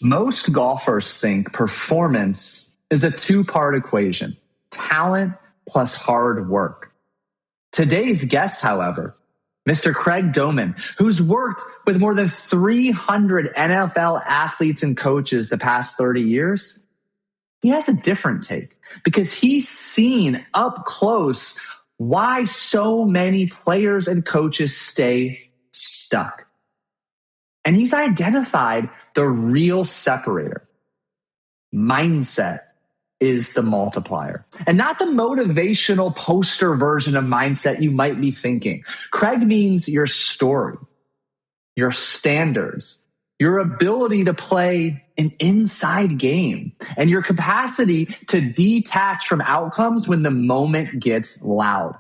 Most golfers think performance is a two-part equation, talent plus hard work. Today's guest, however, Mr. Craig Domann, who's worked with more than 300 NFL athletes and coaches the past 30 years, he has a different take because he's seen up close why so many players and coaches stay stuck. And he's identified the real separator. Mindset is the multiplier, and not the motivational poster version of mindset you might be thinking. Craig means your story, your standards, your ability to play an inside game, and your capacity to detach from outcomes when the moment gets loud.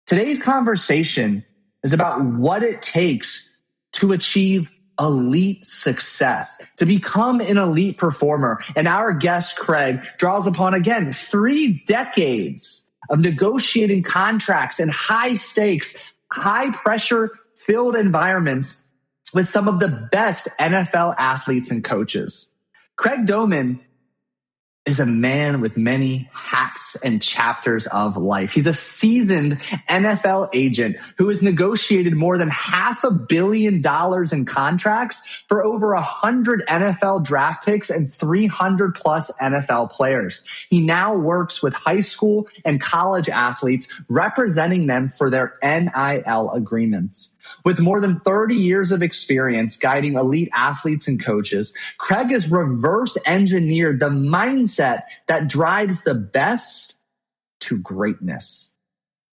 Today's conversation is about what it takes to achieve elite success, to become an elite performer. And our guest, Craig, draws upon, again, 3 decades of negotiating contracts in high stakes, high pressure filled environments with some of the best NFL athletes and coaches. Craig Domann is a man with many hats and chapters of life. He's a seasoned NFL agent who has negotiated more than $500 million in contracts for over 100 NFL draft picks and 300 plus NFL players. He now works with high school and college athletes, representing them for their NIL agreements. With more than 30 years of experience guiding elite athletes and coaches, Craig has reverse engineered the mindset that drives the best to greatness.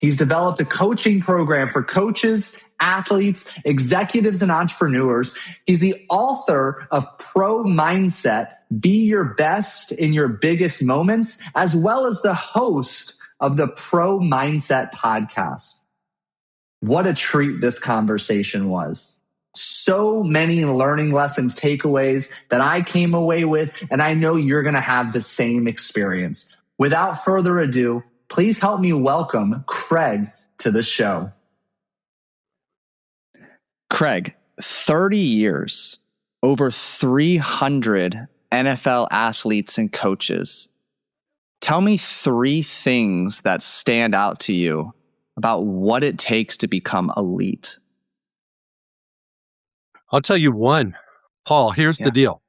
He's developed a coaching program for coaches, athletes, executives, and entrepreneurs. He's the author of Pro Mindset, Be Your Best in Your Biggest Moments, as well as the host of the Pro Mindset podcast. What a treat this conversation was. So many learning lessons, takeaways that I came away with, and I know you're going to have the same experience. Without further ado, please help me welcome Craig to the show. Craig, 30 years, over 300 NFL athletes and coaches. Tell me 3 things that stand out to you about what it takes to become elite. I'll tell you one. Paul, here's the deal.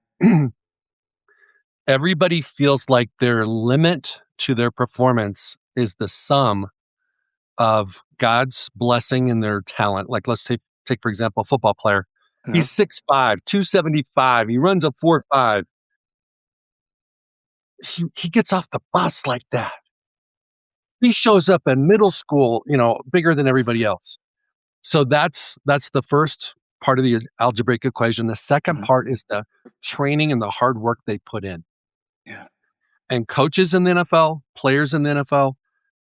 Everybody feels like their limit to their performance is the sum of God's blessing and their talent. Like, let's take for example, a football player. He's 6'5", 275. He runs a 4.5. He gets off the bus like that. He shows up in middle school, bigger than everybody else. So that's the first part of the algebraic equation. The second part is the training and the hard work they put in. Yeah. And coaches in the NFL, players in the NFL,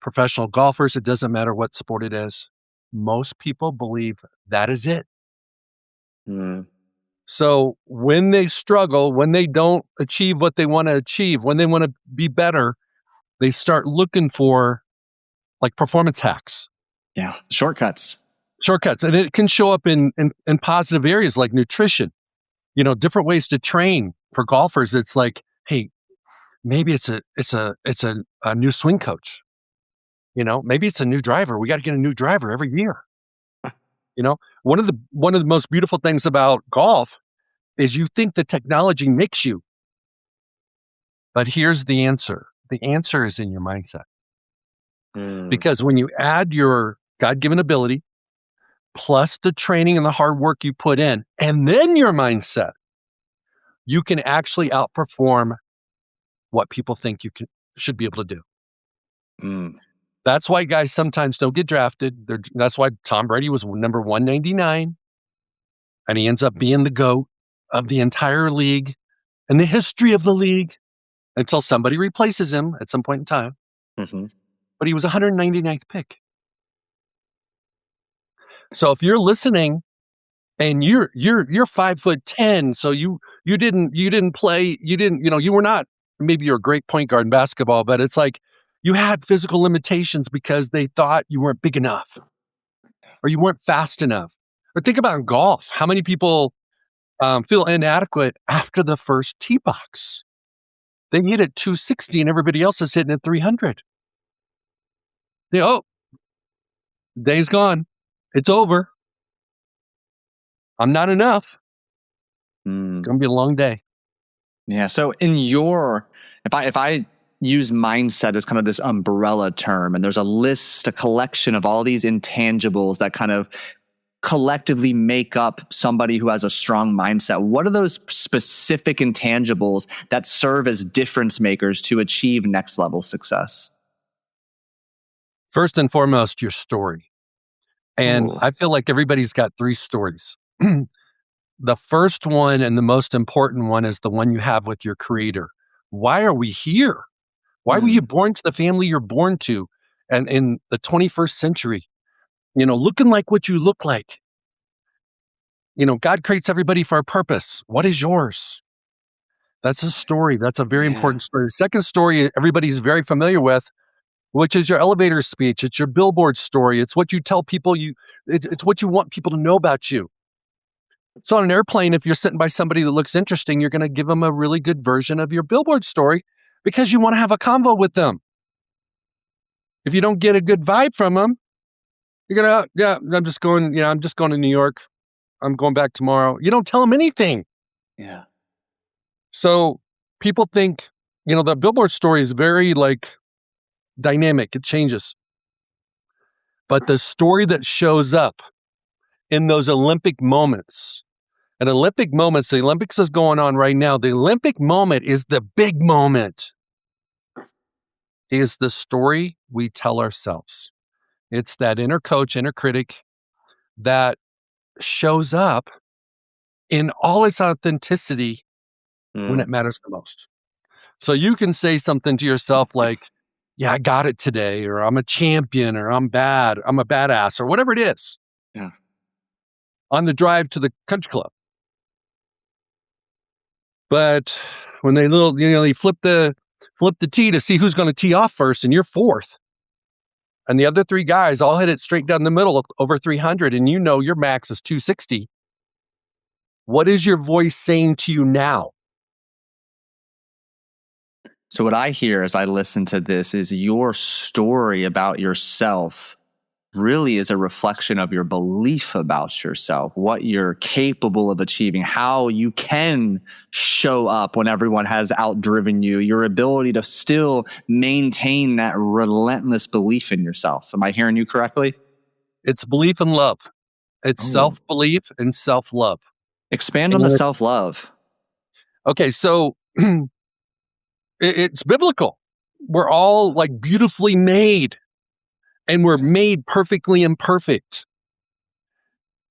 professional golfers, it doesn't matter what sport it is. Most people believe that is it. So when they struggle, when they don't achieve what they want to achieve, when they want to be better, they start looking for like performance hacks. Yeah, shortcuts. And it can show up in positive areas like nutrition, different ways to train. For golfers, it's like, hey, maybe it's a new swing coach. Maybe it's a new driver. We got to get a new driver every year. One of the most beautiful things about golf is you think the technology makes you. But here's the answer. The answer is in your mindset. Because when you add your God-given ability plus the training and the hard work you put in, and then your mindset, you can actually outperform what people think you should be able to do. That's why guys sometimes don't get drafted. That's why Tom Brady was number 199, and he ends up being the GOAT of the entire league and the history of the league until somebody replaces him at some point in time. But he was 199th pick. So if you're listening and you're 5'10", so you didn't play, you were not, maybe you're a great point guard in basketball, but it's like you had physical limitations because they thought you weren't big enough or you weren't fast enough. Or think about golf. How many people feel inadequate after the first tee box. They hit at 260 and everybody else is hitting at 300. Oh, day's gone. It's over. I'm not enough. It's going to be a long day. Yeah. So if I use mindset as kind of this umbrella term, and there's a collection of all these intangibles that kind of collectively make up somebody who has a strong mindset, what are those specific intangibles that serve as difference makers to achieve next level success? First and foremost, your story. And I feel like everybody's got 3 stories. The first one and the most important one is the one you have with your creator. Why are we here? Why were you born to the family you're born to? And in the 21st century, looking like what you look like. God creates everybody for a purpose. What is yours? That's a story. That's a very important story. The second story everybody's very familiar with, which is your elevator speech. It's your billboard story. It's what you tell people it's what you want people to know about you. So on an airplane, if you're sitting by somebody that looks interesting, you're going to give them a really good version of your billboard story because you want to have a convo with them. If you don't get a good vibe from them, you're going to, I'm just going to New York. I'm going back tomorrow. You don't tell them anything. Yeah. So people think, the billboard story is very dynamic. It changes. But the story that shows up in those Olympic moments, and Olympic moments, the Olympics is going on right now. The Olympic moment is the big moment. Is the story we tell ourselves. It's that inner coach, inner critic that shows up in all its authenticity when it matters the most. So you can say something to yourself like, yeah, I got it today, or I'm a champion, or I'm a badass, or whatever it is. Yeah. On the drive to the country club. But when they they flip the tee to see who's going to tee off first, and you're 4th. And the other 3 guys all hit it straight down the middle over 300, and your max is 260. What is your voice saying to you now? So what I hear as I listen to this is your story about yourself really is a reflection of your belief about yourself, what you're capable of achieving, how you can show up when everyone has outdriven you, your ability to still maintain that relentless belief in yourself. Am I hearing you correctly? It's belief and love. It's self-belief and self-love. Expand on the self-love. Okay, so it's biblical. We're all beautifully made. And we're made perfectly imperfect.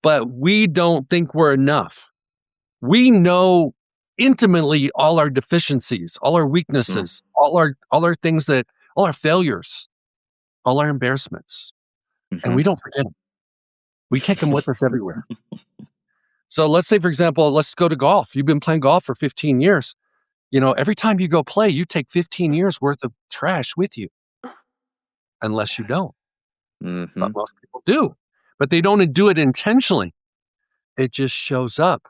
But we don't think we're enough. We know intimately all our deficiencies, all our weaknesses, all our things all our failures, all our embarrassments. And we don't forget them. We take them with us everywhere. So let's say, for example, let's go to golf. You've been playing golf for 15 years. Every time you go play, you take 15 years worth of trash with you. Unless you don't. But most people do. But they don't do it intentionally. It just shows up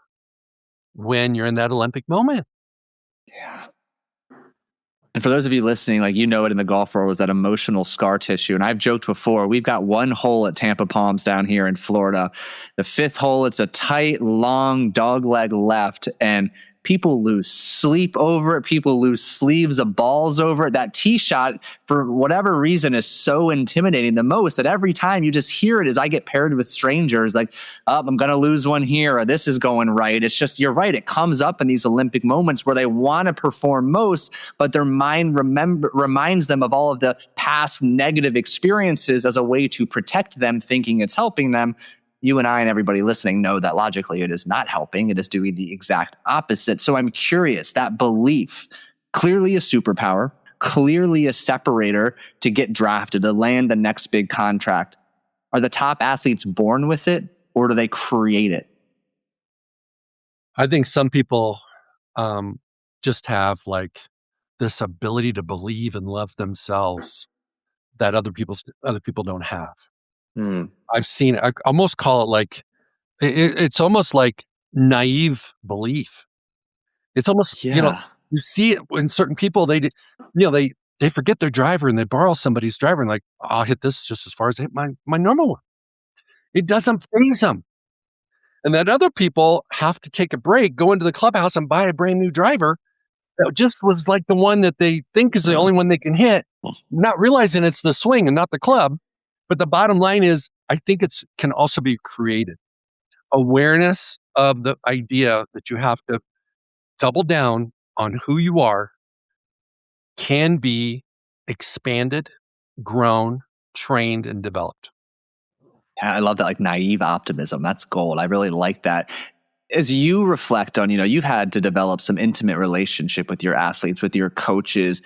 when you're in that Olympic moment. Yeah. And for those of you listening, it in the golf world was that emotional scar tissue. And I've joked before, we've got one hole at Tampa Palms down here in Florida. The 5th hole, it's a tight, long dog leg left. And people lose sleep over it. People lose sleeves of balls over it. That tee shot, for whatever reason, is so intimidating the most that every time you just hear it as I get paired with strangers, I'm going to lose one here, or this is going right. It's just, you're right. It comes up in these Olympic moments where they want to perform most, but their mind reminds them of all of the past negative experiences as a way to protect them, thinking it's helping them. You and I and everybody listening know that logically it is not helping. It is doing the exact opposite. So I'm curious, that belief, clearly a superpower, clearly a separator to get drafted, to land the next big contract. Are the top athletes born with it, or do they create it? I think some people just have this ability to believe and love themselves that other people don't have. I've seen, I almost call it it's almost like naive belief. It's almost, Yeah. you see it when certain people, they forget their driver and they borrow somebody's driver and like, I'll hit this just as far as I hit my normal one. It doesn't faze them. And then other people have to take a break, go into the clubhouse and buy a brand new driver that just was like the one that they think is the only one they can hit, not realizing it's the swing and not the club. But the bottom line is, I think it's can also be created. Awareness of the idea that you have to double down on who you are can be expanded, grown, trained, and developed. Yeah, I love that, like naive optimism. That's gold. I really like that. As you reflect on, you've had to develop some intimate relationship with your athletes, with your coaches.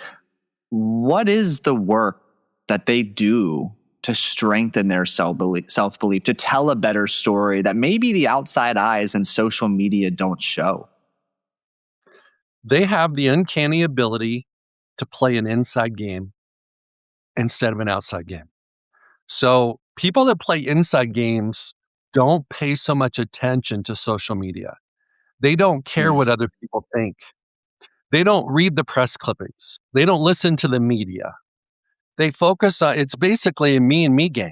What is the work that they do to strengthen their self-belief, to tell a better story that maybe the outside eyes and social media don't show? They have the uncanny ability to play an inside game instead of an outside game. So people that play inside games don't pay so much attention to social media. They don't care what other people think. They don't read the press clippings. They don't listen to the media. They focus on, it's basically a me and me game.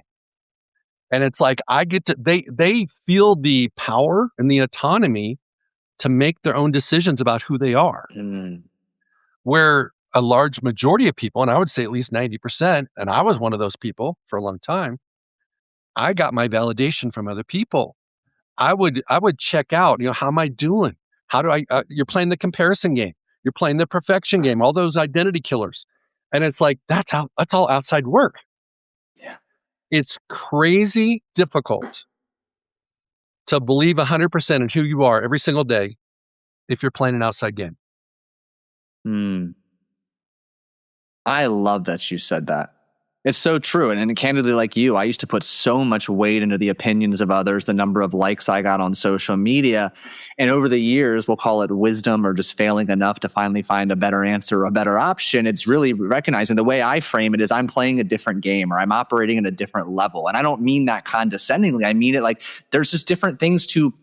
And it's like, they feel the power and the autonomy to make their own decisions about who they are. Where a large majority of people, and I would say at least 90%, and I was one of those people for a long time, I got my validation from other people. I would check out, how am I doing? How do you're playing the comparison game. You're playing the perfection game, all those identity killers. And it's like, that's all outside work. Yeah. It's crazy difficult to believe 100% in who you are every single day if you're playing an outside game. I love that you said that. It's so true. And candidly, like you, I used to put so much weight into the opinions of others, the number of likes I got on social media. And over the years, we'll call it wisdom or just failing enough to finally find a better answer or a better option. It's really recognizing the way I frame it is I'm playing a different game or I'm operating at a different level. And I don't mean that condescendingly. I mean it like there's just different things to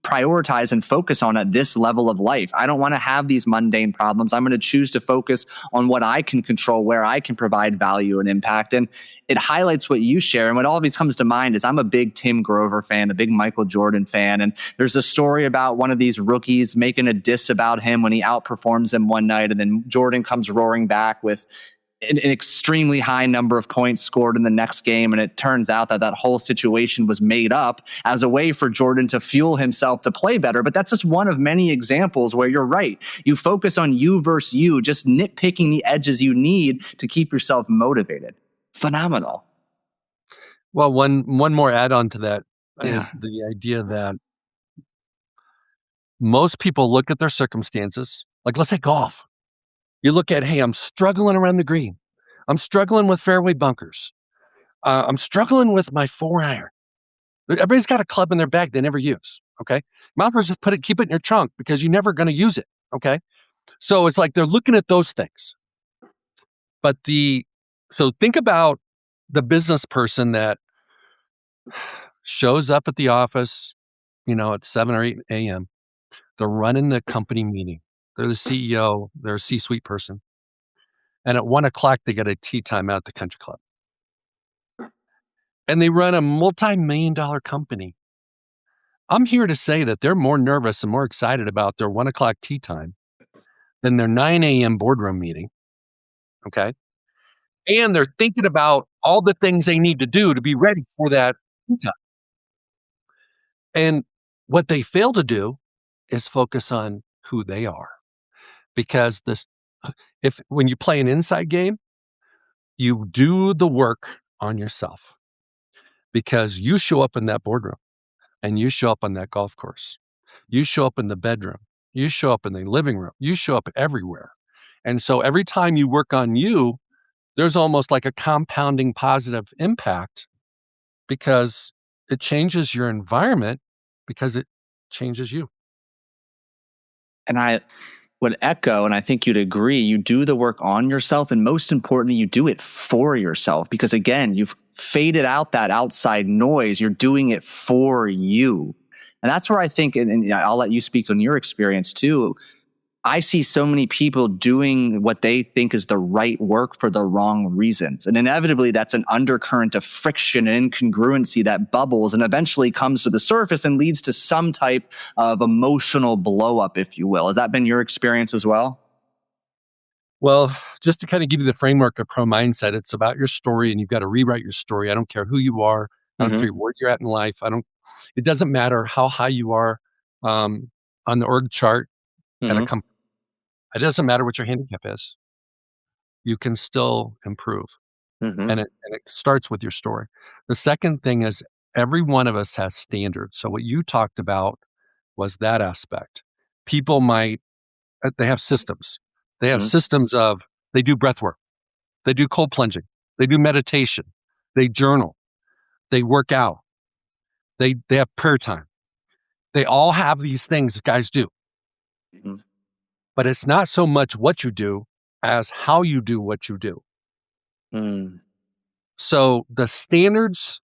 prioritize and focus on at this level of life. I don't want to have these mundane problems. I'm going to choose to focus on what I can control, where I can provide value and impact. And it highlights what you share. And what always comes to mind is I'm a big Tim Grover fan, a big Michael Jordan fan. And there's a story about one of these rookies making a diss about him when he outperforms him one night. And then Jordan comes roaring back with an extremely high number of points scored in the next game. And it turns out that whole situation was made up as a way for Jordan to fuel himself to play better. But that's just one of many examples where you're right. You focus on you versus you, just nitpicking the edges you need to keep yourself motivated. Phenomenal. Well, one more add-on to that is the idea that most people look at their circumstances. Like, let's say golf. You look at, hey, I'm struggling around the green. I'm struggling with fairway bunkers. I'm struggling with my 4-iron. Everybody's got a club in their bag they never use, okay? Might as well just keep it in your trunk because you're never going to use it, okay? So it's like they're looking at those things. But so think about the business person that shows up at the office, at 7 or 8 a.m. They're running the company meeting. They're the CEO, they're a C-suite person. And at 1:00, they get a tea time out at the country club. And they run a multi-million-dollar company. I'm here to say that they're more nervous and more excited about their 1:00 tea time than their 9 a.m. boardroom meeting. Okay. And they're thinking about all the things they need to do to be ready for that tea time. And what they fail to do is focus on who they are. Because when you play an inside game, you do the work on yourself because you show up in that boardroom and you show up on that golf course. You show up in the bedroom. You show up in the living room. You show up everywhere. And so every time you work on you, there's almost like a compounding positive impact because it changes your environment because it changes you. And I would echo, and I think you'd agree, you do the work on yourself, and most importantly, you do it for yourself. Because again, you've faded out that outside noise. You're doing it for you. And that's where I think, and I'll let you speak on your experience too. I see so many people doing what they think is the right work for the wrong reasons. And inevitably, that's an undercurrent of friction and incongruency that bubbles and eventually comes to the surface and leads to some type of emotional blow up, if you will. Has that been your experience as well? Well, just to kind of give you the framework of pro mindset, it's about your story and you've got to rewrite your story. I don't care who you are. I don't care where you're at in life. It doesn't matter how high you are on the org chart at a company. It doesn't matter what your handicap is. You can still improve. And it starts with your story. The second thing is every one of us has standards. So what you talked about was that aspect. People they have systems. They have systems they do breath work. They do cold plunging. They do meditation. They journal. They work out. They have prayer time. They all have these things that guys do. But it's not so much what you do as how you do what you do. So the standards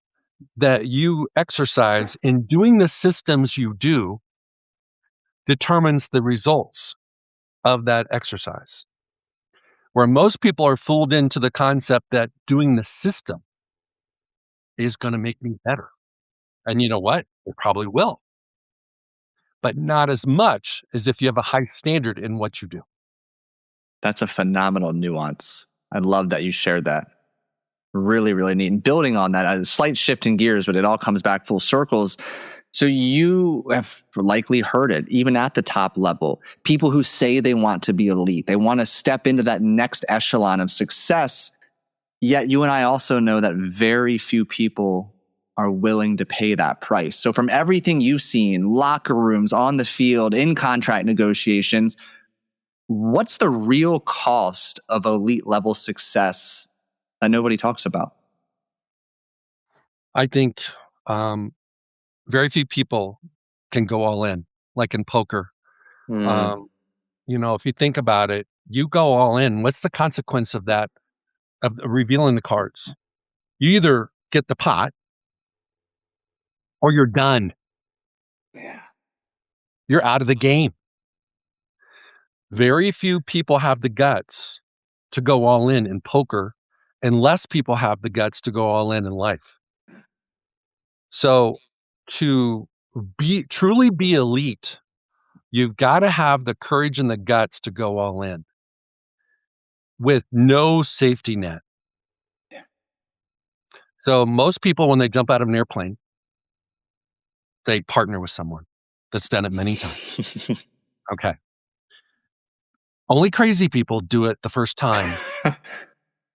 that you exercise in doing the systems you do determines the results of that exercise. Where most people are fooled into the concept that doing the system is going to make me better. And you know what? It probably will. But not as much as if you have a high standard in what you do. That's a phenomenal nuance. I love that you shared that. Really, really neat. And building on that, a slight shift in gears, but it all comes back full circles. So you have likely heard it, even at the top level. People who say they want to be elite, they want to step into that next echelon of success. Yet you and I also know that very few people are willing to pay that price. So from everything you've seen, locker rooms, on the field, in contract negotiations, what's the real cost of elite level success that nobody talks about? I think very few people can go all in, like in poker. If you think about it, you go all in. What's the consequence of that, of revealing the cards? You either get the pot or you're done. Yeah. You're out of the game. Very few people have the guts to go all in poker, and less people have the guts to go all in life. So to truly be elite, you've got to have the courage and the guts to go all in with no safety net. Yeah. So most people, when they jump out of an airplane, they partner with someone that's done it many times. Okay. Only crazy people do it the first time.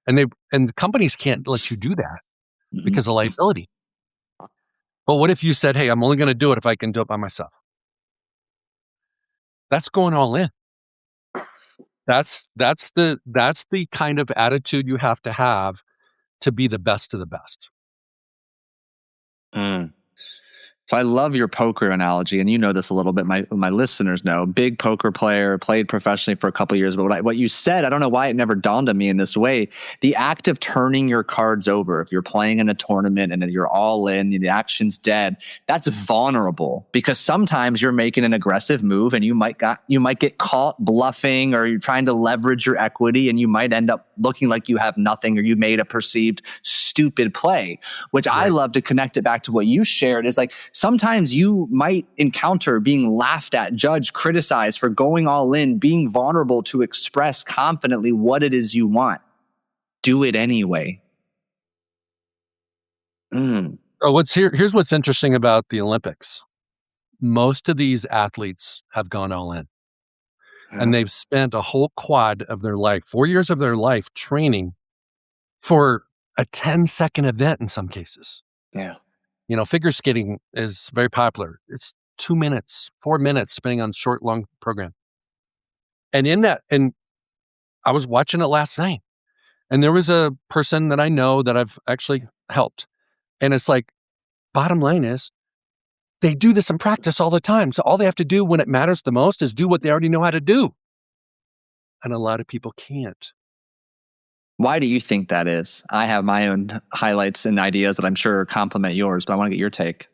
And the companies can't let you do that because of liability. But what if you said, hey, I'm only going to do it if I can do it by myself? That's going all in. That's the kind of attitude you have to be the best of the best. So I love your poker analogy, and you know this a little bit. My listeners know. Big poker player, played professionally for a couple of years. But what you said, I don't know why it never dawned on me in this way. The act of turning your cards over, if you're playing in a tournament and you're all in, the action's dead, that's vulnerable because sometimes you're making an aggressive move and you might get caught bluffing, or you're trying to leverage your equity, and you might end up looking like you have nothing, or you made a perceived stupid play, which right. I love to connect it back to what you shared is like, sometimes you might encounter being laughed at, judged, criticized for going all in, being vulnerable to express confidently what it is you want. Do it anyway. Oh, here's what's interesting about the Olympics. Most of these athletes have gone all in. And they've spent a whole quad of their life, 4 years of their life, training for a 10-second event in some cases. Yeah. Figure skating is very popular. It's 2 minutes, 4 minutes, depending on short, long program. And and I was watching it last night, and there was a person that I know that I've actually helped. And it's like, bottom line is, they do this in practice all the time. So all they have to do when it matters the most is do what they already know how to do. And a lot of people can't. Why do you think that is? I have my own highlights and ideas that I'm sure complement yours, but I want to get your take.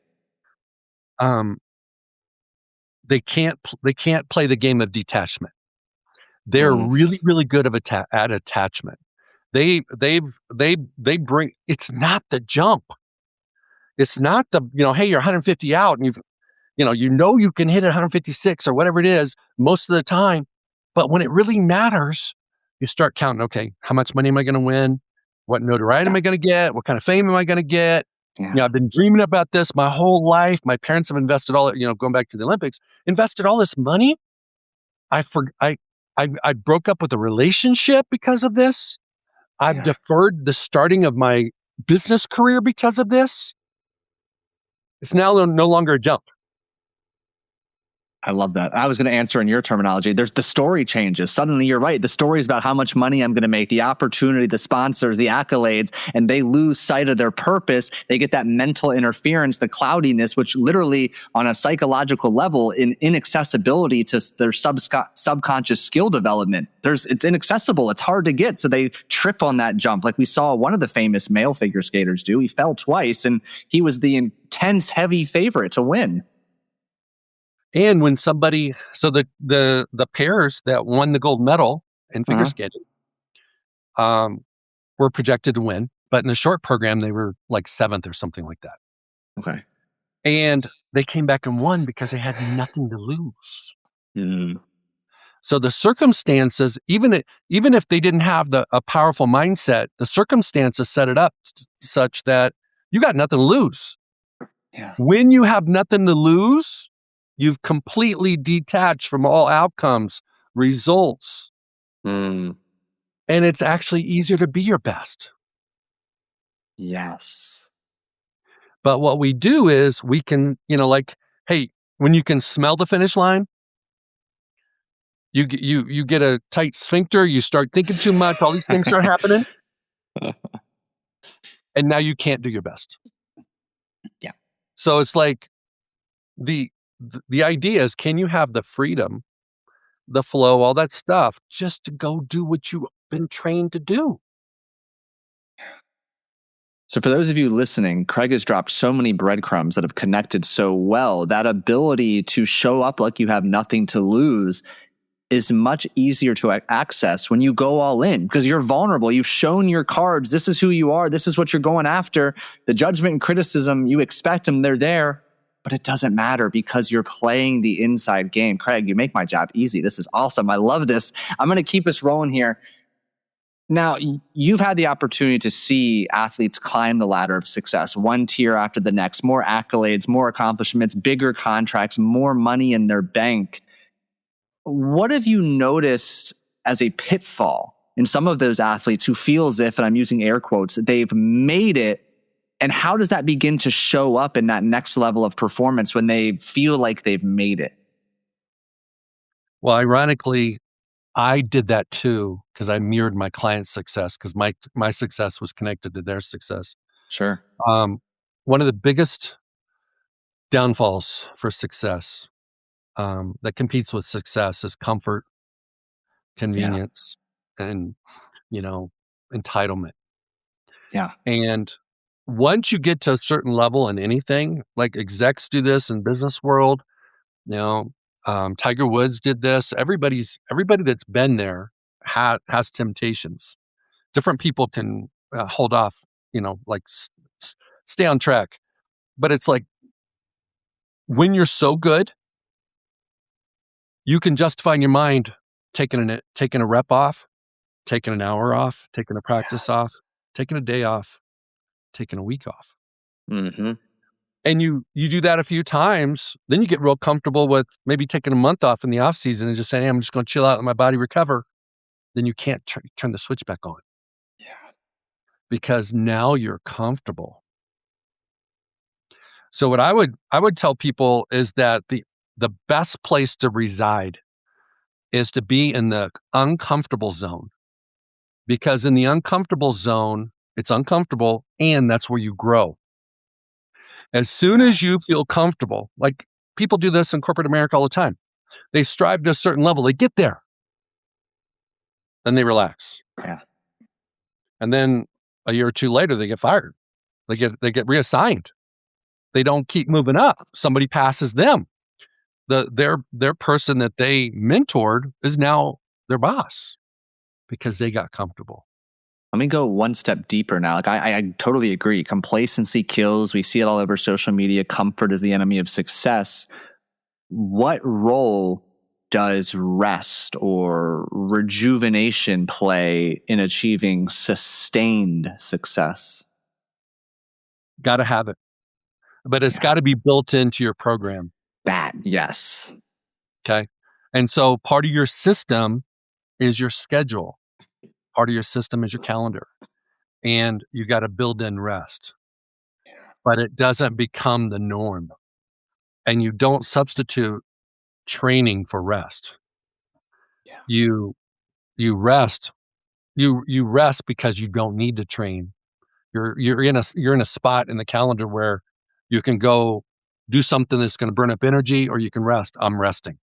they can't play the game of detachment. They're really, really good at attachment. They bring, it's not the jump. It's not the, hey, you're 150 out and you can hit it 156 or whatever it is most of the time. But when it really matters, you start counting, okay, how much money am I going to win? What notoriety am I going to get? What kind of fame am I going to get? Yeah. I've been dreaming about this my whole life. My parents have invested going back to the Olympics, invested all this money. I broke up with a relationship because of this. I've deferred the starting of my business career because of this. It's now no longer a jump. I love that. I was going to answer in your terminology. There's the story changes. Suddenly you're right. The story is about how much money I'm going to make, the opportunity, the sponsors, the accolades, and they lose sight of their purpose. They get that mental interference, the cloudiness, which literally on a psychological level inaccessibility to their subconscious skill development. It's inaccessible. It's hard to get. So they trip on that jump. Like we saw one of the famous male figure skaters do. He fell twice and he was the intense heavy favorite to win. And when somebody, so the pairs that won the gold medal in figure skating were projected to win, but in the short program, they were like 7th or something like that. Okay. And they came back and won because they had nothing to lose. Mm. So the circumstances, even if they didn't have a powerful mindset, the circumstances set it up such that you got nothing to lose. Yeah. When you have nothing to lose, you've completely detached from all outcomes, results. And it's actually easier to be your best. Yes. But what we do is we can, hey, when you can smell the finish line, you get a tight sphincter, you start thinking too much, all these things start happening. And now you can't do your best. Yeah. So it's like the idea is, can you have the freedom, the flow, all that stuff, just to go do what you've been trained to do? So for those of you listening, Craig has dropped so many breadcrumbs that have connected so well. That ability to show up like you have nothing to lose is much easier to access when you go all in because you're vulnerable. You've shown your cards. This is who you are. This is what you're going after. The judgment and criticism, you expect them. They're there, but it doesn't matter because you're playing the inside game. Craig, you make my job easy. This is awesome. I love this. I'm going to keep us rolling here. Now, you've had the opportunity to see athletes climb the ladder of success, one tier after the next, more accolades, more accomplishments, bigger contracts, more money in their bank. What have you noticed as a pitfall in some of those athletes who feel as if, and I'm using air quotes, they've made it? And how does that begin to show up in that next level of performance when they feel like they've made it? Well, ironically, I did that too because I mirrored my client's success because my success was connected to their success. Sure. One of the biggest downfalls for success that competes with success is comfort, convenience, and entitlement. Yeah. And once you get to a certain level in anything, like execs do this in business world, Tiger Woods did this. Everybody that's been there has temptations. Different people can hold off, stay on track. But it's like when you're so good, you can justify in your mind taking a rep off, taking an hour off, taking a practice off, taking a day off, taking a week off. Mm-hmm. And you do that a few times, then you get real comfortable with maybe taking a month off in the off season and just saying, hey, I'm just going to chill out and let my body recover. Then you can't turn the switch back on. Yeah. Because now you're comfortable. So what I would tell people is that the best place to reside is to be in the uncomfortable zone. Because in the uncomfortable zone, it's uncomfortable and that's where you grow. As soon as you feel comfortable, like people do this in corporate America all the time, they strive to a certain level, they get there, then they relax. Yeah. And then a year or two later, they get fired. They get reassigned. They don't keep moving up. Somebody passes them. their person that they mentored is now their boss because they got comfortable. Let me go one step deeper now. Like I totally agree. Complacency kills. We see it all over social media. Comfort is the enemy of success. What role does rest or rejuvenation play in achieving sustained success? Got to have it, but it's got to be built into your program. That, yes. Okay. And so part of your system is your schedule. Part of your system is your calendar. And you got to build in rest. But it doesn't become the norm. And you don't substitute training for rest. Yeah. You rest. You rest because you don't need to train. You're in a spot in the calendar where you can go do something that's going to burn up energy, or you can rest. I'm resting.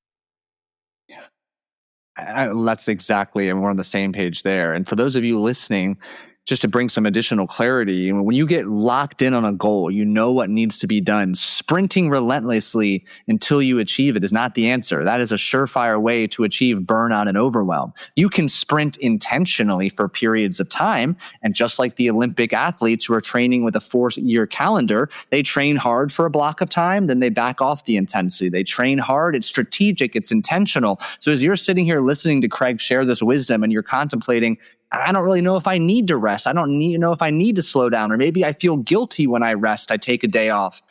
That's exactly, and we're on the same page there. And for those of you listening, just to bring some additional clarity, when you get locked in on a goal, you know what needs to be done. Sprinting relentlessly until you achieve it is not the answer. That is a surefire way to achieve burnout and overwhelm. You can sprint intentionally for periods of time. And just like the Olympic athletes who are training with a 4-year calendar, they train hard for a block of time, then they back off the intensity. They train hard. It's strategic. It's intentional. So as you're sitting here listening to Craig share this wisdom and you're contemplating, I don't really know if I need to rest. I don't know if I need to slow down, or maybe I feel guilty when I rest. I take a day off.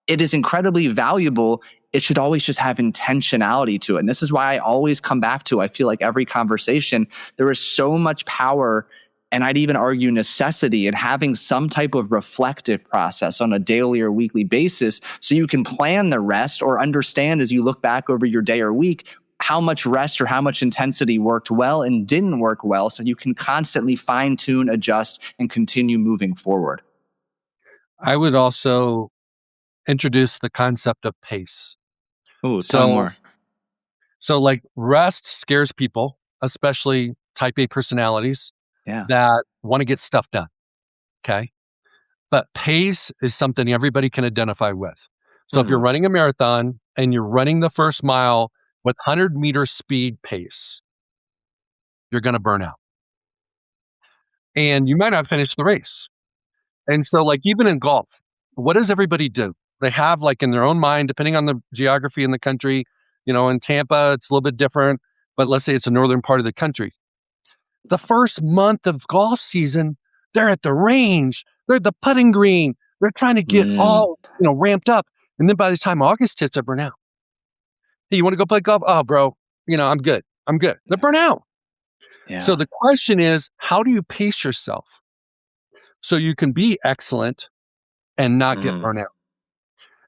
It is incredibly valuable. It should always just have intentionality to it. And this is why I always come back to, I feel like every conversation, there is so much power, and I'd even argue necessity, in having some type of reflective process on a daily or weekly basis so you can plan the rest or understand as you look back over your day or week how much rest or how much intensity worked well and didn't work well, so you can constantly fine-tune, adjust, and continue moving forward. I would also introduce the concept of pace. Ooh, tell me more. So like rest scares people, especially type A personalities that want to get stuff done. Okay. But pace is something everybody can identify with. So if you're running a marathon and you're running the first mile with 100-meter speed pace, you're going to burn out. And you might not finish the race. And so like even in golf, what does everybody do? They have like in their own mind, depending on the geography in the country, in Tampa, it's a little bit different, but let's say it's a northern part of the country. The first month of golf season, they're at the range, they're at the putting green, they're trying to get all, ramped up. And then by the time August hits, they're burnt out. Hey, you want to go play golf? Oh, bro, I'm good. They're burnt out. Yeah. So the question is, how do you pace yourself so you can be excellent and not get burnt out?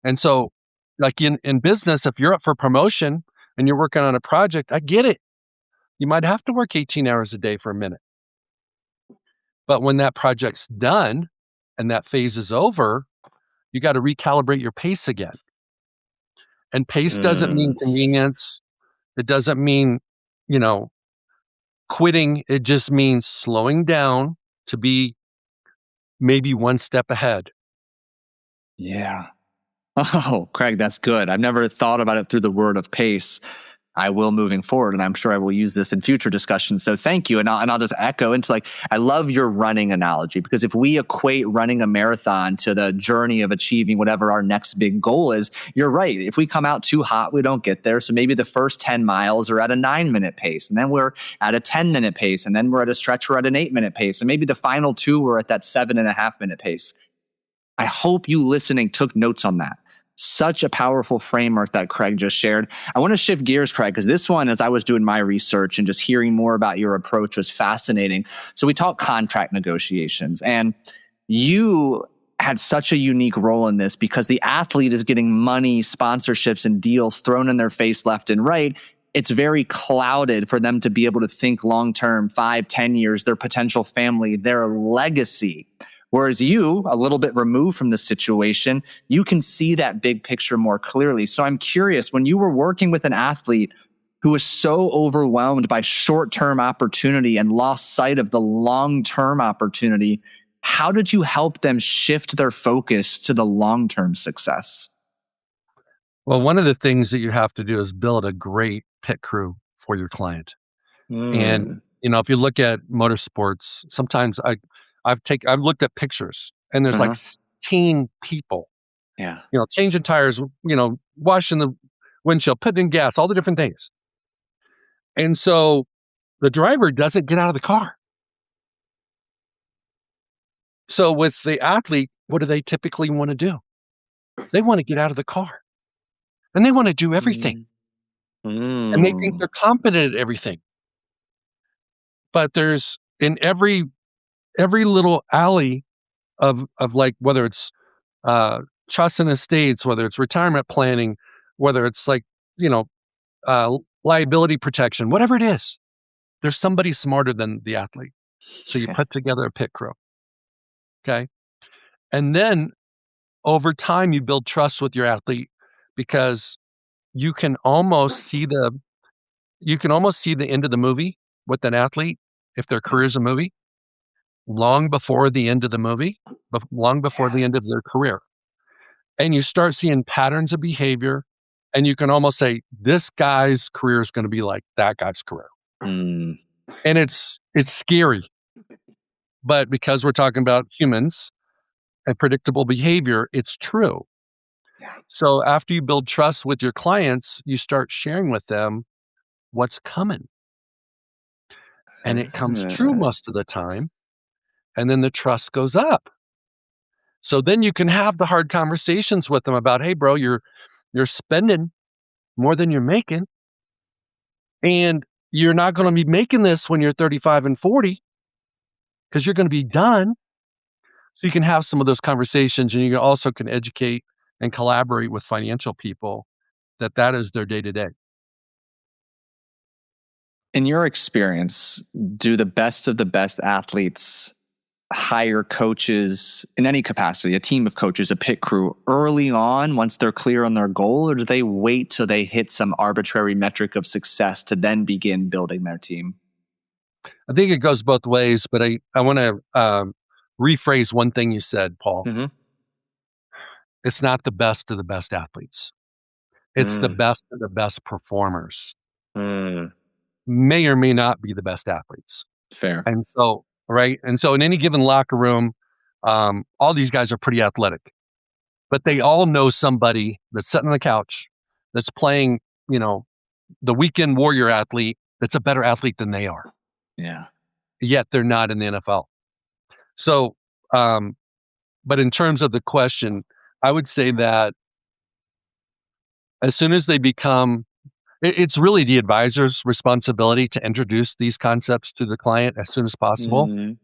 And so like in business, if you're up for promotion and you're working on a project, I get it. You might have to work 18 hours a day for a minute. But when that project's done and that phase is over, you got to recalibrate your pace again. And pace doesn't mean convenience. It doesn't mean, quitting. It just means slowing down to be maybe one step ahead. Yeah. Oh, Craig, that's good. I've never thought about it through the word of pace. I will moving forward, and I'm sure I will use this in future discussions. So thank you. And I'll just echo into I love your running analogy, because if we equate running a marathon to the journey of achieving whatever our next big goal is, you're right. If we come out too hot, we don't get there. So maybe the first 10 miles are at a 9-minute pace, and then we're at a 10-minute pace, and then we're at a stretch, we're at an 8-minute pace. And maybe the final 2 were at that 7.5-minute pace. I hope you listening took notes on that. Such a powerful framework that Craig just shared. I want to shift gears, Craig, because this one, as I was doing my research and just hearing more about your approach, was fascinating. So we talked contract negotiations, and you had such a unique role in this because the athlete is getting money, sponsorships, and deals thrown in their face left and right. It's very clouded for them to be able to think long-term, 5, 10 years, their potential family, their legacy. Whereas you, a little bit removed from the situation, you can see that big picture more clearly. So I'm curious, when you were working with an athlete who was so overwhelmed by short-term opportunity and lost sight of the long-term opportunity, how did you help them shift their focus to the long-term success? Well, one of the things that you have to do is build a great pit crew for your client. And, Mm. if you look at motorsports, sometimes I've looked at pictures and there's like Uh-huh. 16 people, Yeah. changing tires, washing the windshield, putting in gas, all the different things. And so the driver doesn't get out of the car. So with the athlete, what do they typically want to do? They want to get out of the car and they want to do everything Mm. and they think Mm. they're competent at everything. But there's in every little alley of like whether it's trust and estates, whether it's retirement planning, whether it's like, you know, liability protection, whatever it is, there's somebody smarter than the athlete. So you Yeah. put together a pit crew. Okay. And then over time, you build trust with your athlete because you can almost see the end of the movie with an athlete if their career is a movie long before the end of the movie, long before Yeah. the end of their career. And you start seeing patterns of behavior and you can almost say this guy's career is going to be like that guy's career. Mm. And it's scary, but because we're talking about humans and predictable behavior, it's true. Yeah. So after you build trust with your clients, you start sharing with them what's coming. And it comes true most of the time. And then the trust goes up. So then you can have the hard conversations with them about, hey, bro, you're spending more than you're making. And you're not going to be making this when you're 35 and 40 because you're going to be done. So you can have some of those conversations and you also can educate and collaborate with financial people that is their day to day. In your experience, do the best of the best athletes hire coaches in any capacity, a team of coaches, a pit crew early on once they're clear on their goal, or do they wait till they hit some arbitrary metric of success to then begin building their team? I think it goes both ways, but I want to rephrase one thing you said, Paul. Mm-hmm. It's not the best of the best athletes. It's the Mm. best of the best performers. Mm. May or may not be the best athletes. Fair. And so, right. And so in any given locker room, all these guys are pretty athletic, but they all know somebody that's sitting on the couch that's playing, the weekend warrior athlete that's a better athlete than they are. Yeah. Yet they're not in the NFL. So, but in terms of the question, I would say that as soon as they become, it's really the advisor's responsibility to introduce these concepts to the client as soon as possible. Mm.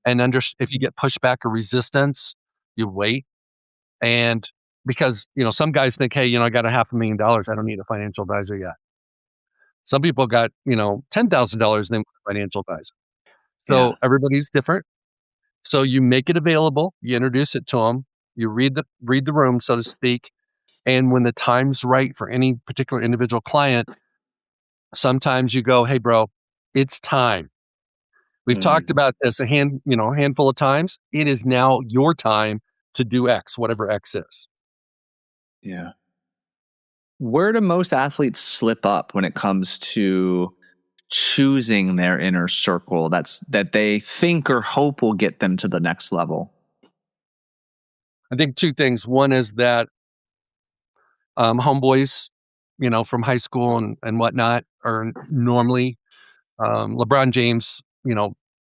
And if you get pushback or resistance, you wait. And because, some guys think, hey, I got $500,000. I don't need a financial advisor yet. Some people got, $10,000 and they want a financial advisor. Yeah. So everybody's different. So you make it available, you introduce it to them, you read the room, so to speak. And when the time's right for any particular individual client, sometimes you go, hey, bro, it's time. We've talked Mm. about this a handful of times. It is now your time to do X, whatever X is. Yeah. Where do most athletes slip up when it comes to choosing their inner circle that they think or hope will get them to the next level? I think two things. One is that homeboys, from high school and whatnot are normally LeBron James,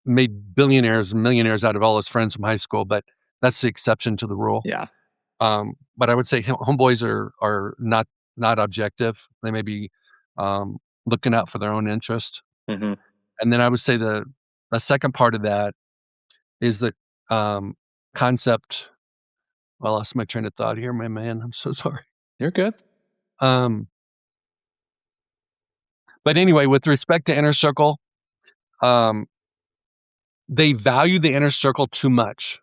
made billionaires and millionaires out of all his friends from high school, but that's the exception to the rule. Yeah. But I would say homeboys are not objective. They may be looking out for their own interest. Mm-hmm. And then I would say the second part of that is the concept. Well, I lost my train of thought here, my man. I'm so sorry. You're good. Um, but anyway, with respect to inner circle, they value the inner circle too much,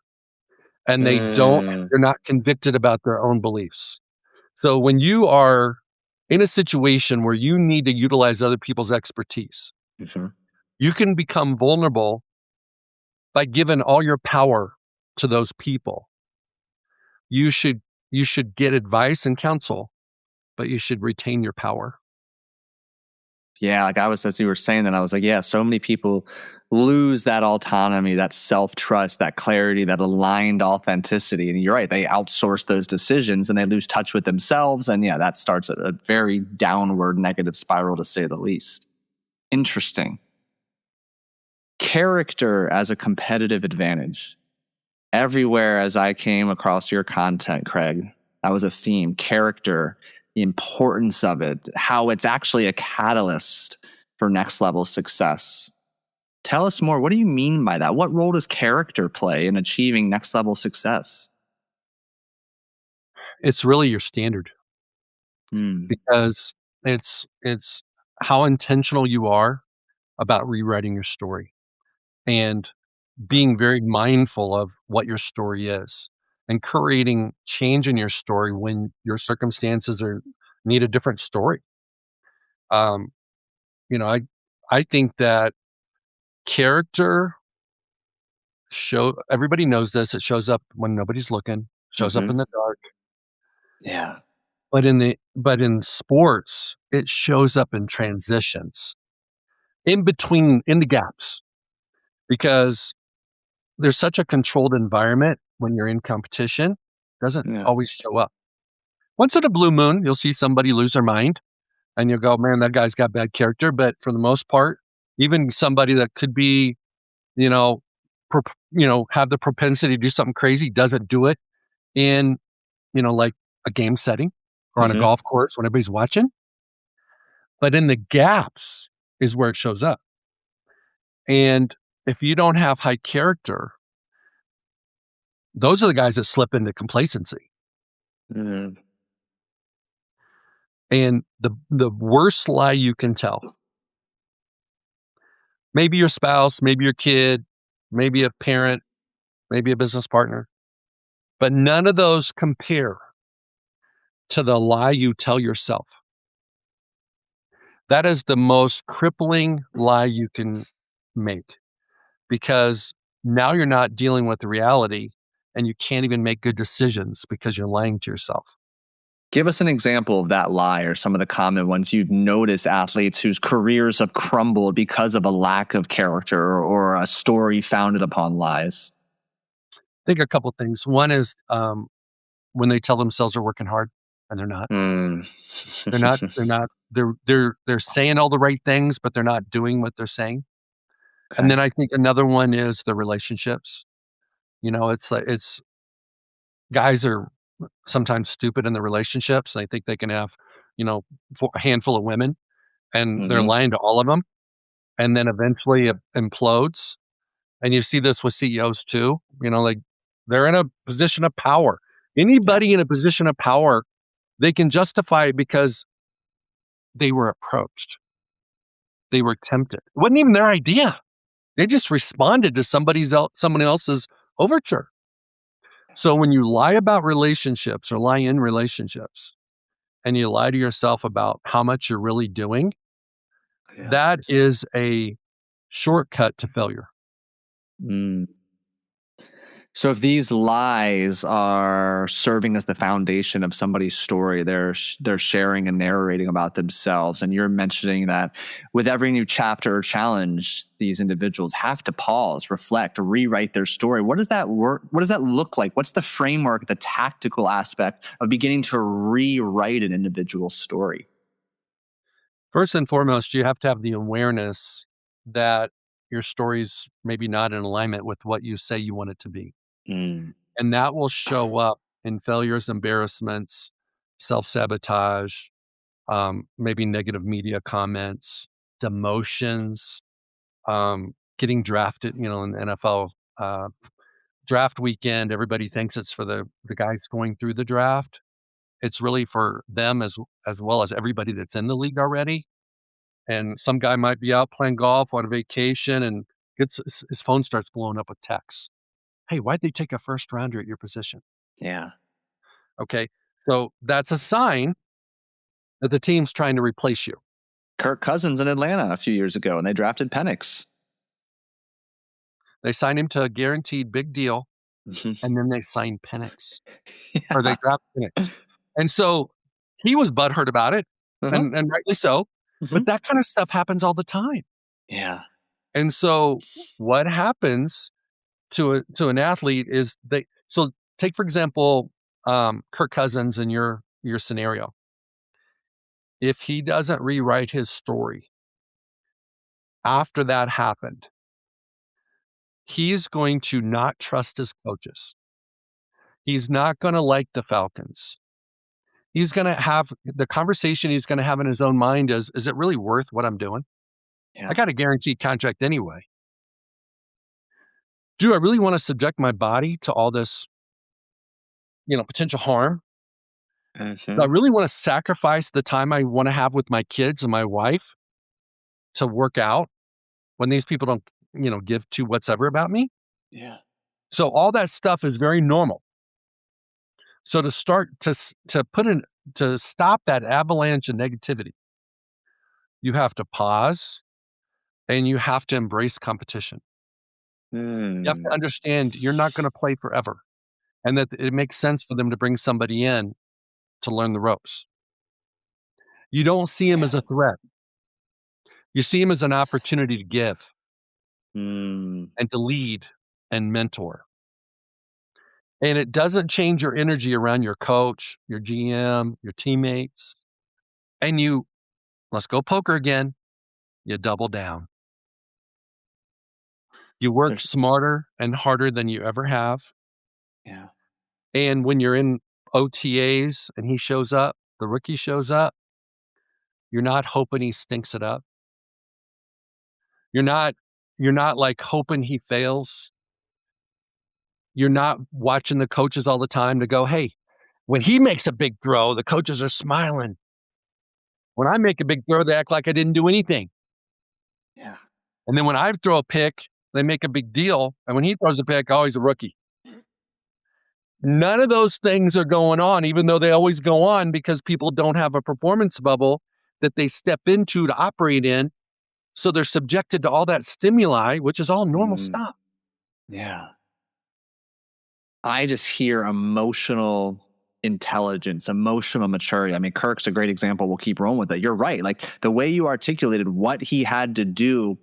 and Mm. they're not convicted about their own beliefs. So when you are in a situation where you need to utilize other people's expertise, Mm-hmm. you can become vulnerable by giving all your power to those people. You should get advice and counsel, but you should retain your power. Yeah, like as you were saying that, I was like, yeah, so many people lose that autonomy, that self-trust, that clarity, that aligned authenticity. And you're right, they outsource those decisions and they lose touch with themselves. And yeah, that starts a very downward negative spiral, to say the least. Interesting. Character as a competitive advantage. Everywhere as I came across your content, Craig, that was a theme. Character, the importance of it, how it's actually a catalyst for next level success. Tell us more. What do you mean by that? What role does character play in achieving next level success? It's really your standard, Hmm. because it's how intentional you are about rewriting your story and being very mindful of what your story is and creating change in your story when your circumstances need a different story. Um, I think that character everybody knows this. It shows up when nobody's looking, shows up Mm-hmm. in the dark. Yeah. But in sports, it shows up in transitions, in between, in the gaps, because there's such a controlled environment when you're in competition, doesn't Yeah. always show up. Once in a blue moon, you'll see somebody lose their mind and you'll go, man, that guy's got bad character. But for the most part, even somebody that could be, you know, have the propensity to do something crazy doesn't do it in, like a game setting or on a Mm-hmm. golf course when everybody's watching. But in the gaps is where it shows up. And if you don't have high character, those are the guys that slip into complacency. Mm-hmm. And the worst lie you can tell, maybe your spouse, maybe your kid, maybe a parent, maybe a business partner, but none of those compare to the lie you tell yourself. That is the most crippling lie you can make, because now you're not dealing with the reality and you can't even make good decisions because you're lying to yourself. Give us an example of that lie or some of the common ones you've noticed athletes whose careers have crumbled because of a lack of character or a story founded upon lies. I think a couple things. One is when they tell themselves they're working hard and they're not. Mm. They're not. They're not. They're saying all the right things, but they're not doing what they're saying. And Okay. then I think another one is the relationships. It's like guys are sometimes stupid in the relationships. They think they can have, a handful of women, and they're Mm-hmm. lying to all of them, and then eventually it implodes. And you see this with CEOs too. Like they're in a position of power. Yeah. Anybody in a position of power, they can justify it because they were approached. They were tempted. It wasn't even their idea. They just responded to someone else's overture. So when you lie about relationships or lie in relationships and you lie to yourself about how much you're really doing, Yeah. that is a shortcut to failure. Mm. So if these lies are serving as the foundation of somebody's story, they're sharing and narrating about themselves, and you're mentioning that with every new chapter or challenge, these individuals have to pause, reflect, rewrite their story. What does that work? What does that look like? What's the framework, the tactical aspect of beginning to rewrite an individual's story? First and foremost, you have to have the awareness that your story's maybe not in alignment with what you say you want it to be. Mm. And that will show up in failures, embarrassments, self-sabotage, maybe negative media comments, demotions, getting drafted, in the NFL draft weekend. Everybody thinks it's for the guys going through the draft. It's really for them as well as everybody that's in the league already. And some guy might be out playing golf on a vacation and his phone starts blowing up with texts. Hey, why'd they take a first rounder at your position? Yeah. Okay. So that's a sign that the team's trying to replace you. Kirk Cousins in Atlanta a few years ago, and they drafted Penix. They signed him to a guaranteed big deal, Mhm. and then they signed Penix, or they Yeah. draft Penix. And so he was butthurt about it, Uh-huh. and rightly so. Mhm. But that kind of stuff happens all the time. Yeah. And so what happens to an athlete is so take for example, Kirk Cousins in your scenario. If he doesn't rewrite his story after that happened, he's going to not trust his coaches. He's not going to like the Falcons. He's going to have the conversation he's going to have in his own mind is it really worth what I'm doing? I Yeah. got a guaranteed contract anyway. Do I really want to subject my body to all this, potential harm? Do I Mhm. really want to sacrifice the time I want to have with my kids and my wife to work out when these people don't, give two whatsoever about me? Yeah. So all that stuff is very normal. So to start to stop that avalanche of negativity, you have to pause and you have to embrace competition. You have to Mm. understand you're not going to play forever and that it makes sense for them to bring somebody in to learn the ropes. You don't see him as Yeah. a threat. You see him as an opportunity to give Mm. and to lead and mentor. And it doesn't change your energy around your coach, your GM, your teammates. And let's go poker again. You double down. You work There's smarter and harder than you ever have. yeah. And when you're in OTAs and he shows up, the rookie shows up, you're not hoping he stinks it up. You're not you're not like hoping he fails. You're not watching the coaches all the time to go, "Hey, when he makes a big throw, the coaches are smiling. When I make a big throw, they act like I didn't do anything. Yeah. And then when I throw a pick, they make a big deal. And when he throws a pick, oh, he's a rookie." None of those things are going on, even though they always go on because people don't have a performance bubble that they step into to operate in. So they're subjected to all that stimuli, which is all normal Mm. stuff. Yeah. I just hear emotional intelligence, emotional maturity. I mean, Kirk's a great example. We'll keep rolling with it. You're right. Like the way you articulated what he had to do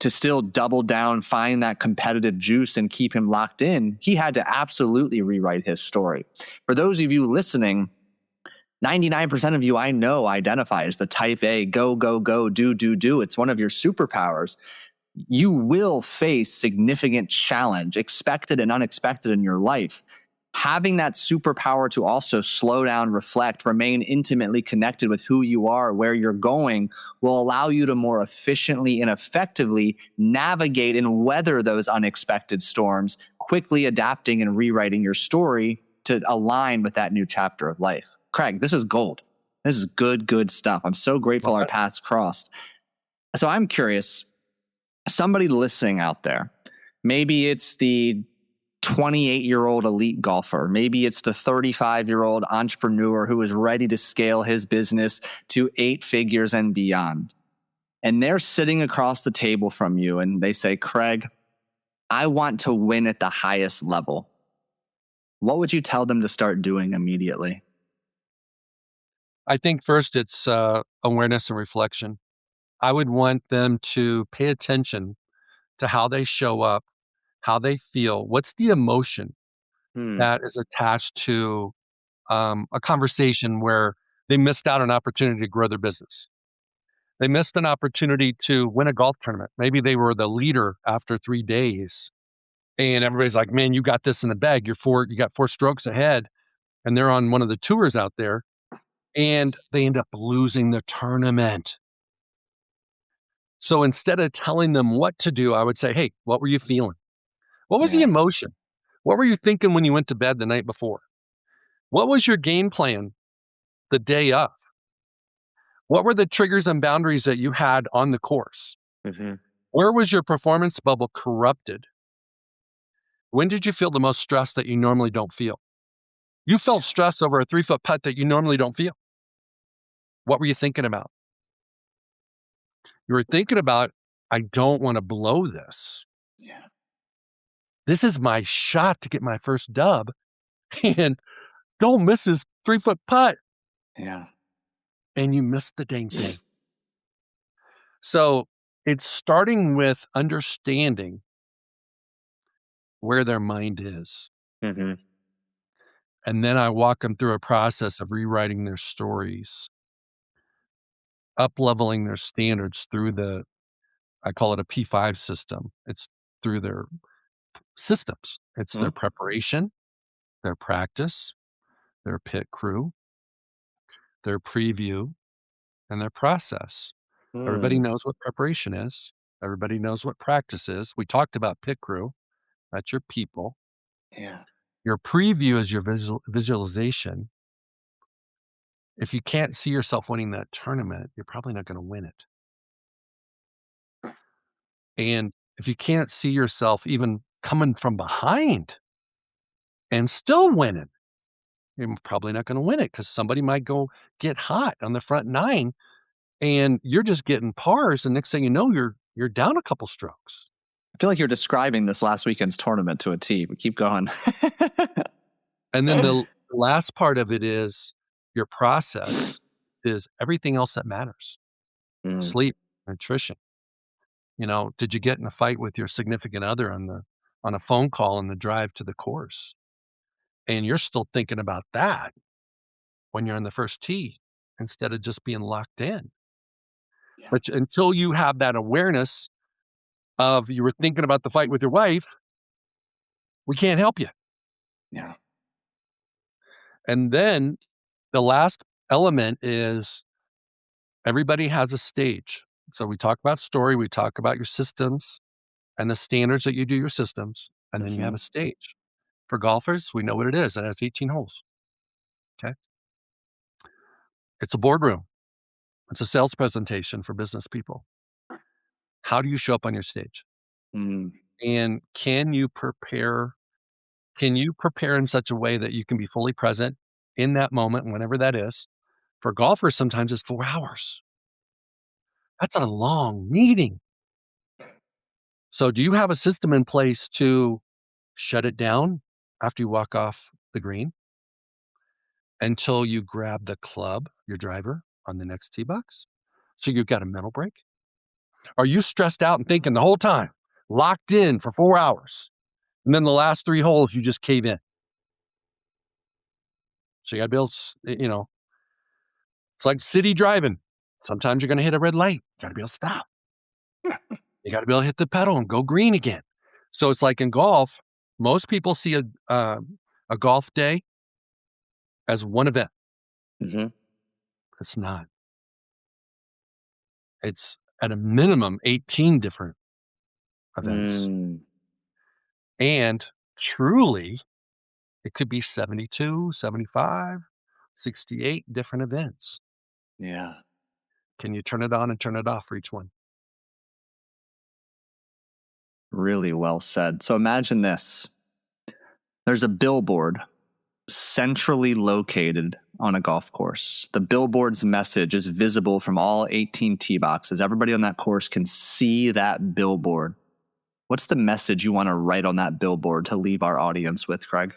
to still double down, find that competitive juice and keep him locked in, he had to absolutely rewrite his story. For those of you listening, 99% of you I know identify as the type A, go, go, go, do, do, do. It's one of your superpowers. You will face significant challenge, expected and unexpected in your life. Having that superpower to also slow down, reflect, remain intimately connected with who you are, where you're going, will allow you to more efficiently and effectively navigate and weather those unexpected storms, quickly adapting and rewriting your story to align with that new chapter of life. Craig, this is gold. This is good, good stuff. I'm so grateful our paths crossed. So I'm curious, somebody listening out there, maybe it's the 28-year-old elite golfer. Maybe it's the 35-year-old entrepreneur who is ready to scale his business to 8 figures and beyond. And they're sitting across the table from you and they say, Craig, I want to win at the highest level. What would you tell them to start doing immediately? I think first it's awareness and reflection. I would want them to pay attention to how they show up, how they feel, what's the emotion Hmm. that is attached to a conversation where they missed out on an opportunity to grow their business. They missed an opportunity to win a golf tournament. Maybe they were the leader after 3 days and everybody's like, man, you got this in the bag. You got 4 strokes ahead. And they're on one of the tours out there and they end up losing the tournament. So instead of telling them what to do, I would say, hey, what were you feeling? What was the Yeah. emotion? What were you thinking when you went to bed the night before? What was your game plan the day of? What were the triggers and boundaries that you had on the course? Mm-hmm. Where was your performance bubble corrupted? When did you feel the most stress that you normally don't feel? You felt stress over a 3-foot putt that you normally don't feel. What were you thinking about? You were thinking about, I don't want to blow this. Yeah. This is my shot to get my first dub. And don't miss this 3-foot putt. Yeah. and you miss the dang thing. So it's starting with understanding where their mind is. Mm-hmm. And then I walk them through a process of rewriting their stories, up-leveling their standards through I call it a P5 system. It's through their systems. It's their preparation, their practice, their pit crew, their preview, and their process. Everybody knows what preparation is. Everybody knows what practice is. We talked about pit crew. That's your people. Yeah. Your preview is your visualization. If you can't see yourself winning that tournament, you're probably not going to win it. And if you can't see yourself even coming from behind and still winning, you're probably not going to win it because somebody might go get hot on the front nine and you're just getting pars. And next thing you know, you're down a couple strokes. I feel like you're describing this last weekend's tournament to a T, but keep going. And then the last part of it is your process is everything else that matters. Sleep, nutrition. Did you get in a fight with your significant other on a phone call on the drive to the course? And you're still thinking about that when you're on the first tee instead of just being locked in. Yeah. But until you have that awareness of you were thinking about the fight with your wife, we can't help you. Yeah. And then the last element is everybody has a stage. So we talk about story, we talk about your systems and the standards that you do your systems, and then you have a stage. For golfers, we know what it is. It has 18 holes. Okay. It's a boardroom. It's a sales presentation for business people. How do you show up on your stage? And can you prepare in such a way that you can be fully present in that moment, whenever that is? For golfers, sometimes it's 4 hours. That's a long meeting. So do you have a system in place to shut it down after you walk off the green until you grab the club, your driver, on the next tee box? So you've got a mental break? Are you stressed out and thinking the whole time, locked in for 4 hours, and then the last 3 holes you just cave in? So you got to be able to, it's like city driving. Sometimes you're going to hit a red light. You got to be able to stop. You got to be able to hit the pedal and go green again. So it's like in golf, most people see a golf day as one event. It's not. It's at a minimum 18 different events. And truly, it could be 72, 75, 68 different events. Yeah. Can you turn it on and turn it off for each one? Really well said. So imagine this. There's a billboard centrally located on a golf course. The billboard's message is visible from all 18 tee boxes. Everybody on that course can see that billboard. What's the message you want to write on that billboard to leave our audience with, Craig?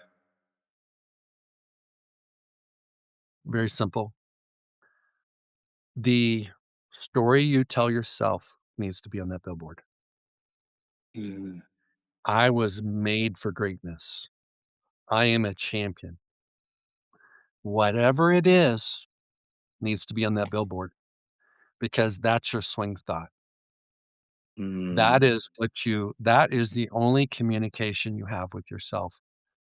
Very simple. The story you tell yourself needs to be on that billboard. I was made for greatness. I am a champion. Whatever it is needs to be on that billboard because that's your swing thought. That is the only communication you have with yourself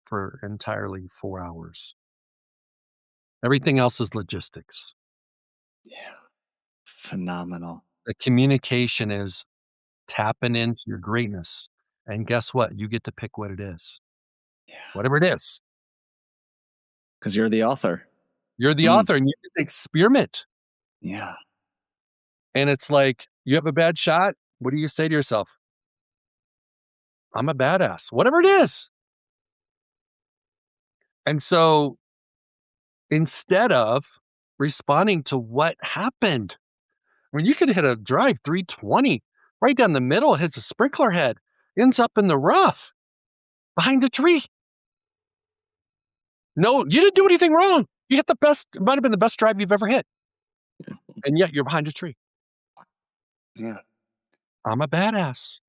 for entirely 4 hours. Everything else is logistics. Yeah. Phenomenal. The communication is tapping into your greatness. And guess what? You get to pick what it is. Yeah. Whatever it is. Because you're the author. You're the author and you get to experiment. Yeah. And it's like, you have a bad shot. What do you say to yourself? I'm a badass. Whatever it is. And so instead of responding to what happened, when you could hit a drive 320 right down the middle, hits a sprinkler head, ends up in the rough behind a tree. No, you didn't do anything wrong. You hit the best, it might have been the best drive you've ever hit. and yet you're behind a tree. Yeah. I'm a badass.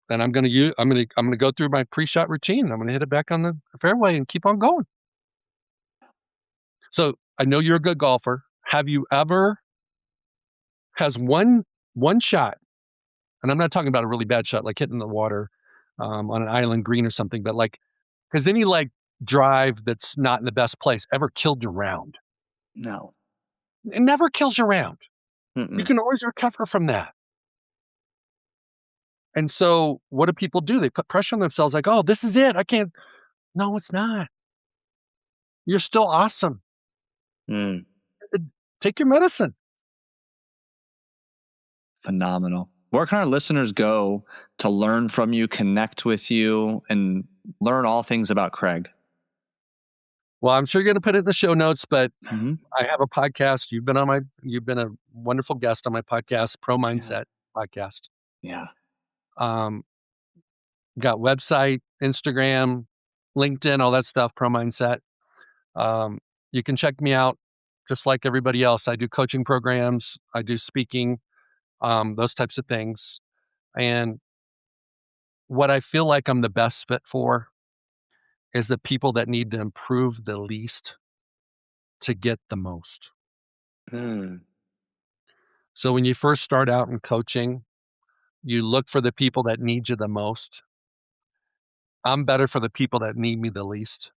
And I'm gonna go through my pre-shot routine. I'm gonna hit it back on the fairway and keep on going. So I know you're a good golfer. Have you ever has one shot, and I'm not talking about a really bad shot like hitting the water on an island green or something, but like has any like drive that's not in the best place ever killed your round? No. It never kills your round. You Mm-mm. can always recover from that. And so what do people do? They put pressure on themselves like, oh, this is it. I can't. No, it's not. You're still awesome. Mm. Take your medicine. Phenomenal. Where can our listeners go to learn from you, connect with you, and learn all things about Craig? Well, I'm sure you're going to put it in the show notes, but Mm-hmm. I have a podcast. You've been a wonderful guest on my podcast, Pro Mindset podcast. Yeah. Got website, Instagram, LinkedIn, all that stuff, Pro Mindset. You can check me out just like everybody else. I do coaching programs. I do speaking, those types of things. And what I feel like I'm the best fit for is the people that need to improve the least to get the most. Mm. So when you first start out in coaching, you look for the people that need you the most. I'm better for the people that need me the least.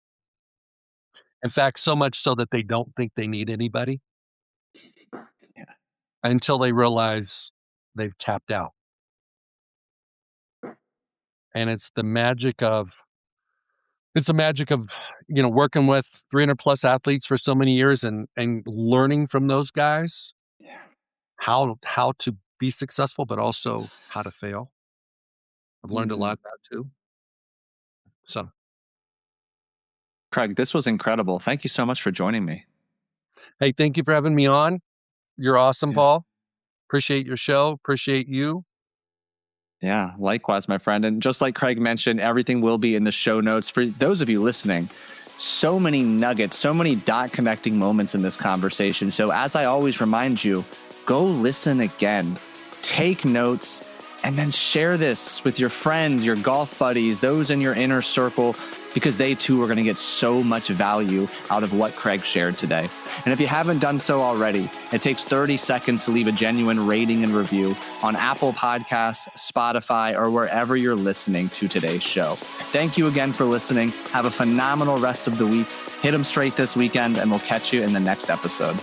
In fact, so much so that they don't think they need anybody Yeah. until they realize they've tapped out. And it's the magic of, working with 300 plus athletes for so many years and learning from those guys Yeah. how to be successful, but also how to fail. I've learned a lot of that too. So, Craig, this was incredible. Thank you so much for joining me. hey, thank you for having me on. You're awesome, Yeah. Paul. Appreciate your show. Appreciate you. Yeah, likewise, my friend. And just like Craig mentioned, everything will be in the show notes. For those of you listening, so many nuggets, so many dot connecting moments in this conversation. So as I always remind you, go listen again, take notes, and then share this with your friends, your golf buddies, those in your inner circle, because they too are going to get so much value out of what Craig shared today. And if you haven't done so already, it takes 30 seconds to leave a genuine rating and review on Apple Podcasts, Spotify, or wherever you're listening to today's show. Thank you again for listening. Have a phenomenal rest of the week. Hit them straight this weekend, and we'll catch you in the next episode.